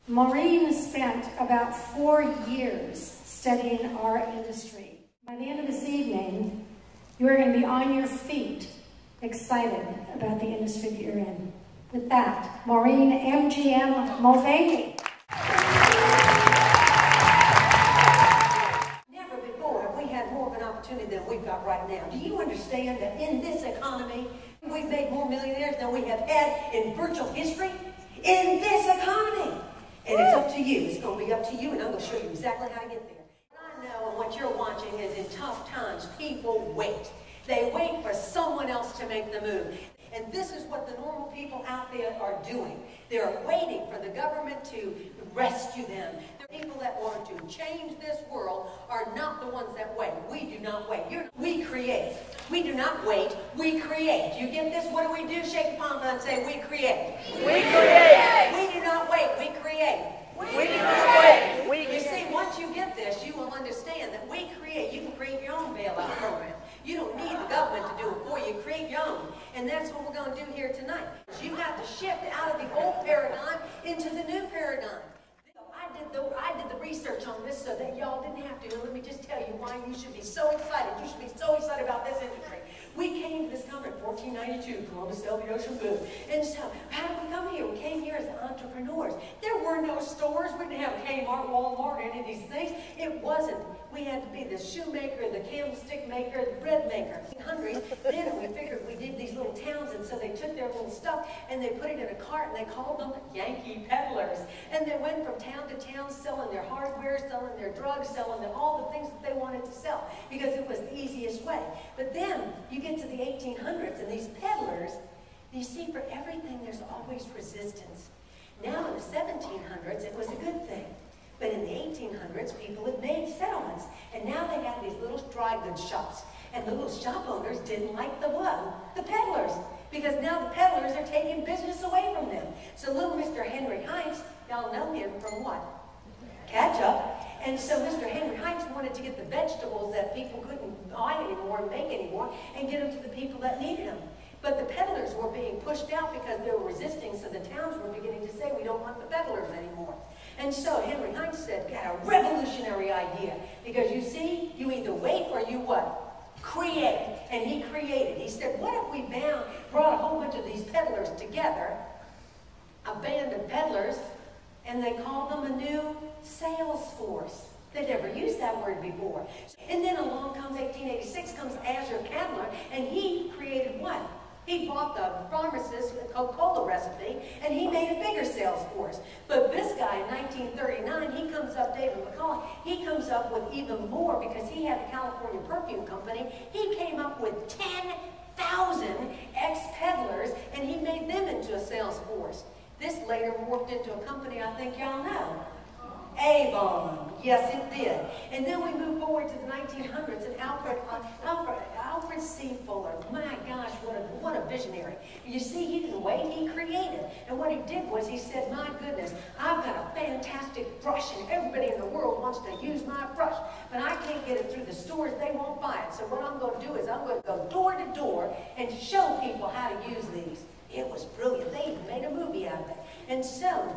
Maureen spent about 4 years studying our industry. By the end of this evening, you are going to be on your feet, excited about the industry that you're in. With that, Maureen M.G.M. Mulvaney. Never before have we had more of an opportunity than we've got right now. Do you understand that in this economy, we've made more millionaires than we have had in virtual history? In this economy! And it's up to you. It's going to be up to you, and I'm going to show you exactly how to get there. What I know and what you're watching is in tough times, people wait. They wait for someone else to make the move. And this is what the normal people out there are doing. They're waiting for the government to rescue them. The people that want to change this world are not the ones that wait. We do not wait. We create. We do not wait. We create. You get this? What do we do? Shake your palm and say, we create. We create. We do not wait. We create. We do not wait. You see, once you get this, you will understand that we create. You can create your own bailout program. You don't need the government to do it for you. Create your own. And that's what we're going to do here tonight. You have to shift out of the old paradigm into the new paradigm. I did the research on this so that y'all didn't have to. And let me just tell you why you should be so excited. You should be so excited about this industry. We came to this conference in 1492, Columbus sailed the ocean blue. And so, how did we come here? We came here as entrepreneurs. There were no stores. We didn't have Kmart, Walmart, any of these things. It wasn't. We had to be the shoemaker, the candlestick maker, the bread maker. Hungry. Then we figured we did these little towns, and so they took their little stuff and they put it in a cart and they called them Yankee Peddlers. And they went from town to town selling their hardware, selling their drugs, selling all the things that they wanted to sell because it was the easiest way. But then you get to the 1800s and these peddlers, you see, for everything there's always resistance. Now in the 1700s it was a good thing. But in the 1800s, people had made settlements. And now they had these little dry goods shops. And the little shop owners didn't like the what? The peddlers. Because now the peddlers are taking business away from them. So little Mr. Henry Heinz, y'all know him from what? Ketchup. And so Mr. Henry Heinz wanted to get the vegetables that people couldn't buy anymore and make anymore and get them to the people that needed them. But the peddlers were being pushed out because they were resisting, so the towns were beginning to say, we don't want the peddlers anymore. And so Henry Heinz said, got a revolutionary idea. Because you see, you either wait or you what? Create. And he created. He said, what if we brought a whole bunch of these peddlers together, a band of peddlers, and they called them a new sales force. They'd never used that word before. And then along comes 1886, comes Azure Cadler, and he created what? He bought the pharmacist's Coca-Cola recipe, and he made a bigger sales force. But this guy in 1939, he comes up, David McCullough, he comes up with even more because he had a California perfume company. He came up with 10,000 ex-peddlers, and he made them into a sales force. This later morphed into a company I think y'all know. Avon. Yes, it did. And then we move forward to the 1900s, and Alfred C Fuller. My gosh, what a visionary. You see, he didn't wait, he created. And what he did was he said, my goodness, I've got a fantastic brush, and everybody in the world wants to use my brush, but I can't get it through the stores, they won't buy it. So what I'm going to do is I'm going to go door to door and show people how to use these. It was brilliant. They even made a movie out of it. And so,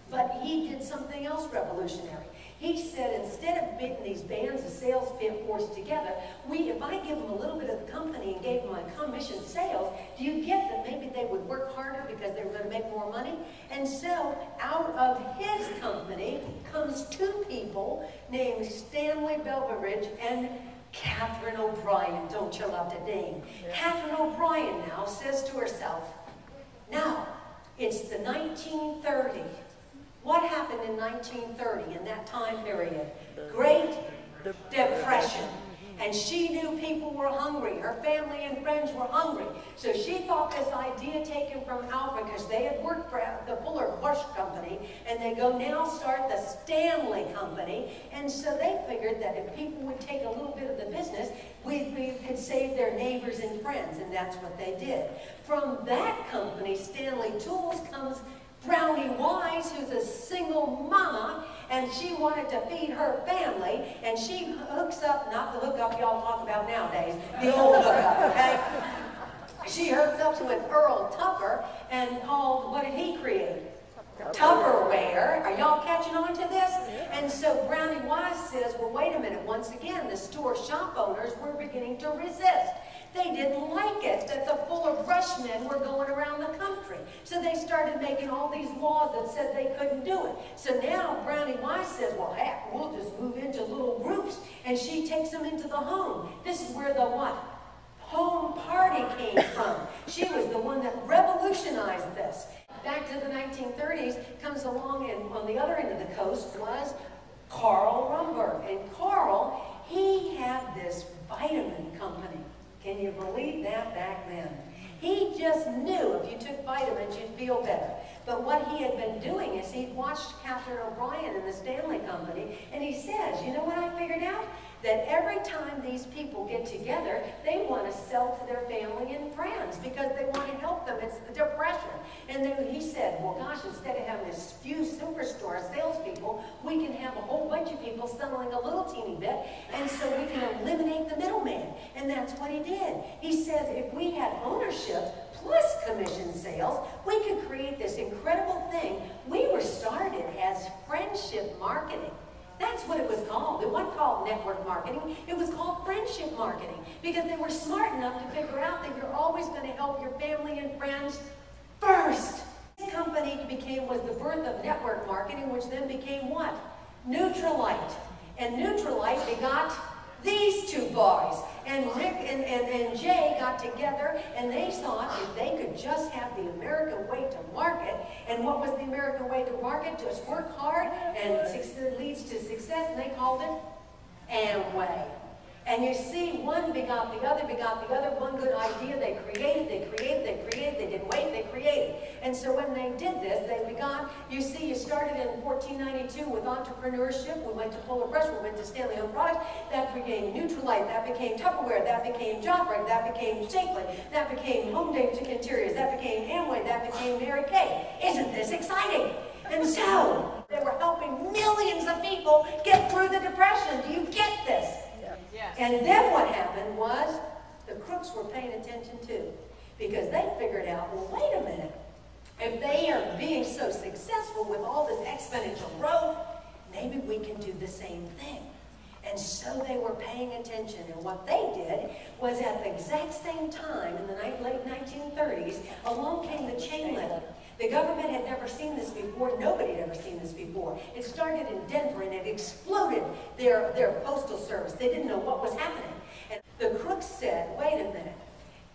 but he did something else revolutionary. He said, instead of getting these bands of sales force together, if I give them a little bit of the company and gave them a commission sales, do you get that maybe they would work harder because they were going to make more money? And so, out of his company comes two people named Stanley Belveridge and Catherine O'Brien. Don't you love the name? Yeah. Catherine O'Brien now says to herself, now, it's the 1930s. What happened in 1930 in that time period? Great Depression. And she knew people were hungry. Her family and friends were hungry. So she thought this idea taken from Alfred, because they had worked for the Fuller Brush Company, and they go now start the Stanley Company. And so they figured that if people would take a little bit of the business, we could save their neighbors and friends, and that's what they did. From that company, Stanley Tools, comes Brownie Wise, who's a single mama, and she wanted to feed her family, and she hooks up, not the hookup y'all talk about nowadays, the old hookup, okay? She hooks up with Earl Tupper, and called, what did he create? Tupperware. Are y'all catching on to this? And so Brownie Wise says, well, wait a minute. Once again, the store shop owners were beginning to resist. They didn't like it that the Fuller Brushmen were going around the country. So they started making all these laws that said they couldn't do it. So now Brownie Wise says, well, heck, we'll just move into little groups. And she takes them into the home. This is where the what? Home party came from. She was the one that revolutionized this. Back to the 1930s, comes along, and on the other end of the coast was Carl Rumberg. And Carl, he had this vitamin company. Can you believe that back then? He just knew if you took vitamins, you'd feel better. But what he had been doing is he'd watched Catherine O'Brien in the Stanley Company, and he says, you know what I figured out? That every time these people get together, they want to sell to their family and friends because they want to help them. It's the depression. And then he said, well, gosh, instead of having this few superstore salespeople, we can have a whole bunch of people selling a little teeny bit, and so we can eliminate the middleman. And that's what he did. He says if we had ownership plus commission sales, we could create this incredible thing. We were started as friendship marketing. That's what it was called. It wasn't called network marketing. It was called friendship marketing because they were smart enough to figure out that you're always going to help your family and friends first. This company was the birth of network marketing, which then became what? Neutralite. And Neutralite begot these two boys. And Rick and Jay got together, and they thought if they could just have the American way to market. And what was the American way to market? Just work hard, and success leads to success, and they called it Amway. And you see, one begot the other, one good idea, they created, they didn't wait, they created. And so when they did this, they begot, you see, you started in 1492 with entrepreneurship, we went to Fuller Brush, we went to Stanley Home Products, that became Neutralite, that became Tupperware, that became Joffrey, that became Shapely, that became Home Basic Interiors, that became Amway, that became Mary Kay. Isn't this exciting? And so, they were helping millions of people get through the Depression. Do you get this? Yes. And then what happened was the crooks were paying attention too, because they figured out, well, wait a minute, if they are being so successful with all this exponential growth, maybe we can do the same thing. And so they were paying attention, and what they did was at the exact same time in the late 1930s, along came the chain letter. The government had never seen this before. Nobody had ever seen this before. It started in Denver, and it exploded their postal service. They didn't know what was happening. And the crooks said, wait a minute.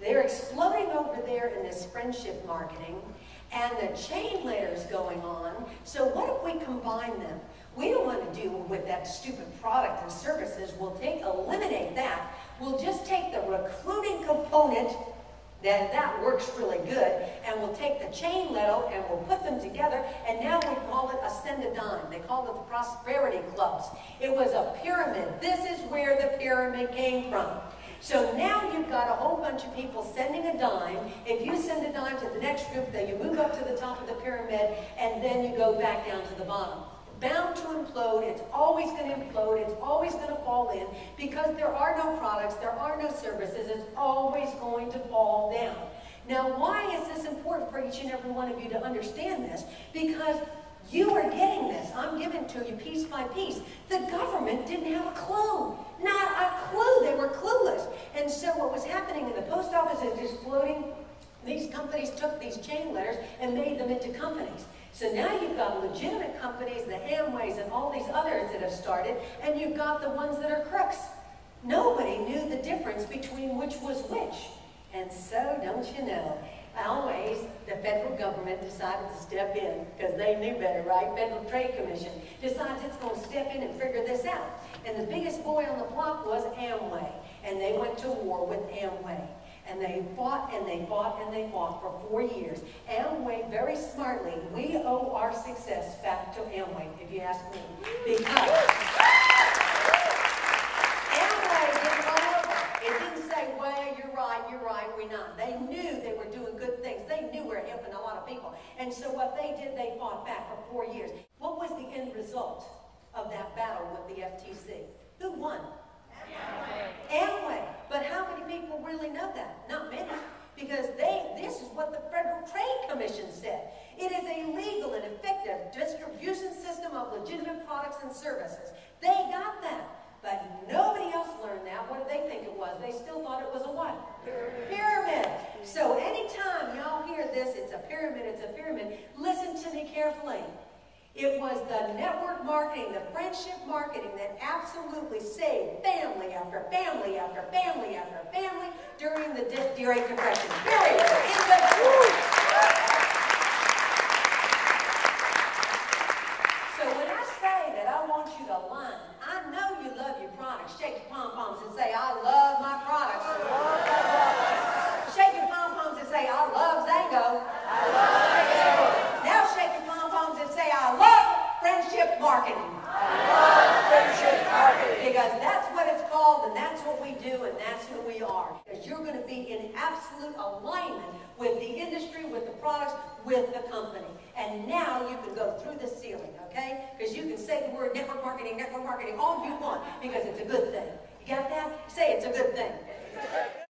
They're exploding over there in this friendship marketing, and the chain letter's going on. So what if we combine them? We don't want to deal with that stupid product and services. We'll eliminate that. We'll just take the recruiting component. That works really good, and we'll take the chain letter and we'll put them together, and now we call it a send a dime. They called it the prosperity clubs. It was a pyramid. This is where the pyramid came from. So now you've got a whole bunch of people sending a dime. If you send a dime to the next group, then you move up to the top of the pyramid, and then you go back down to the bottom. Bound to implode, it's always going to implode, it's always going to fall in, because there are no products, there are no services, it's always going to fall down. Now, why is this important for each and every one of you to understand this? Because you are getting this. I'm giving to you piece by piece. The government didn't have a clue. Not a clue. They were clueless. And so what was happening in the post office is exploding. These companies took these chain letters and made them into companies. So now you've got legitimate companies, the Amways and all these others that have started, and you've got the ones that are crooks. Nobody knew the difference between which was which. And so, don't you know, always the federal government decided to step in, because they knew better, right? Federal Trade Commission decides it's going to step in and figure this out. And the biggest boy on the block was Amway, and they went to war with Amway. And they fought and they fought and they fought for 4 years. Amway, very smartly, we owe our success back to Amway, if you ask me. Because Amway didn't go over. It didn't say, well, you're right, we're not. They knew they were doing good things. They knew we were helping a lot of people. And so what they did, they fought back for 4 years. What was the end result of that battle with the FTC? Who won? Amway. But how many people really know that? Not many. Because this is what the Federal Trade Commission said. It is a legal and effective distribution system of legitimate products and services. They got that. But nobody else learned that. What did they think it was? They still thought it was a what? Pyramid. So anytime y'all hear this, it's a pyramid, listen to me carefully. It was the network marketing, the friendship marketing that absolutely saved family after family after family after family during the Great Depression. Period. So when I say that I want you to line, I know you love your products. Shake your pom-poms and say, I love my products. Shake your pom-poms and say, I love Zango. I love Zango. Now shake your pom-poms and say, I love friendship marketing. I love friendship marketing. Because that's what it's called, and that's what we do, and that's who we are. Because you're going to be in absolute alignment with the industry, with the products, with the company. And now you can go through the ceiling, okay? Because you can say the word network marketing, all you want, because it's a good thing. You got that? Say it's a good thing.